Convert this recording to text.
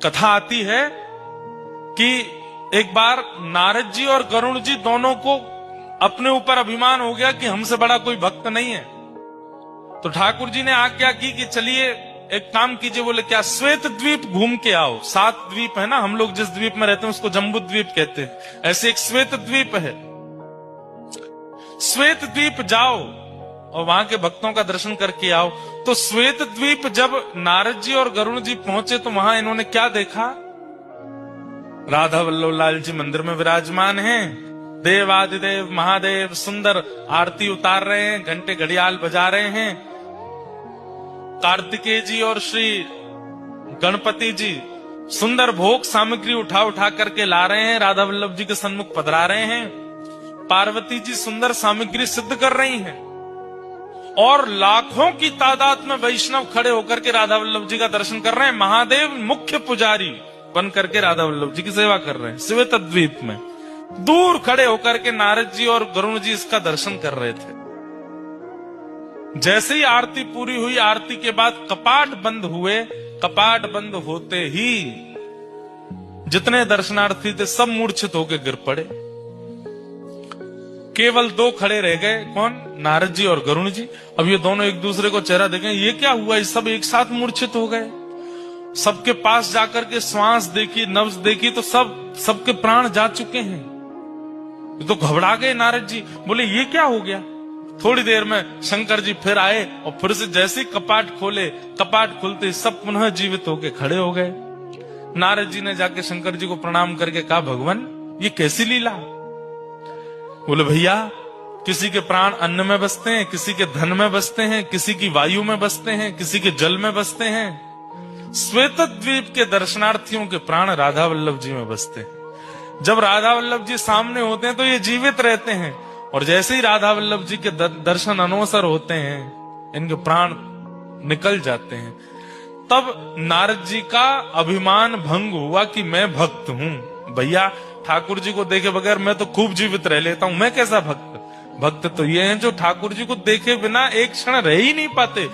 कथा आती है कि एक बार नारद जी और गरुड़ जी दोनों को अपने ऊपर अभिमान हो गया कि हमसे बड़ा कोई भक्त नहीं है। तो ठाकुर जी ने आज्ञा की कि चलिए एक काम कीजिए। बोले क्या? श्वेत द्वीप घूम के आओ। 7 द्वीप है ना, हम लोग जिस द्वीप में रहते हैं उसको जम्बू द्वीप कहते हैं, ऐसे एक श्वेत द्वीप है। श्वेत द्वीप जाओ और वहां के भक्तों का दर्शन करके आओ। तो श्वेत द्वीप जब नारद जी और गरुड़ जी पहुंचे तो वहां इन्होंने क्या देखा? राधा वल्लभ लाल जी मंदिर में विराजमान हैं, देव आदिदेव महादेव सुंदर आरती उतार रहे हैं, घंटे घड़ियाल बजा रहे हैं। कार्तिकेय जी और श्री गणपति जी सुंदर भोग सामग्री उठा उठा करके ला रहे हैं, राधा वल्लभ जी के सन्मुख पधरा रहे हैं। पार्वती जी सुंदर सामग्री सिद्ध कर रही हैं और लाखों की तादाद में वैष्णव खड़े होकर के राधा वल्लभ जी का दर्शन कर रहे हैं। महादेव मुख्य पुजारी बन करके राधा वल्लभ जी की सेवा कर रहे हैं। श्वेत द्वीप में दूर खड़े होकर के नारद जी और गरुड़ जी इसका दर्शन कर रहे थे। जैसे ही आरती पूरी हुई, आरती के बाद कपाट बंद हुए। कपाट बंद होते ही जितने दर्शनार्थी थे सब मूर्छित होकर गिर पड़े। केवल 2 खड़े रह गए। कौन? नारद जी और गरुड़ जी। अब ये दोनों एक दूसरे को चेहरा देखें, ये क्या हुआ? ये सब एक साथ मूर्छित हो गए। सबके पास जाकर के श्वास देखी, नब्ज देखी तो सबके प्राण जा चुके हैं। तो घबरा गए नारद जी, बोले ये क्या हो गया? थोड़ी देर में शंकर जी फिर आए और फिर से जैसे ही कपाट खोले, कपाट खुलते सब पुनः जीवित होके खड़े हो गए। नारद जी ने जाके शंकर जी को प्रणाम करके कहा, भगवान ये कैसी लीला? बोले भैया किसी के प्राण अन्न में बसते हैं, किसी के धन में बसते हैं, किसी की वायु में बसते हैं, किसी के जल में बसते हैं। श्वेत द्वीप के दर्शनार्थियों के प्राण राधा वल्लभ जी में बसते हैं। जब राधा वल्लभ जी सामने होते हैं तो ये जीवित रहते हैं और जैसे ही राधा वल्लभ जी के दर्शन अनवसर होते हैं इनके प्राण निकल जाते हैं। तब नारद जी का अभिमान भंग हुआ कि मैं भक्त हूं। भैया ठाकुर जी को देखे बगैर मैं तो खूब जीवित रह लेता हूं, मैं कैसा भक्त? भक्त तो ये हैं जो ठाकुर जी को देखे बिना एक क्षण रह ही नहीं पाते।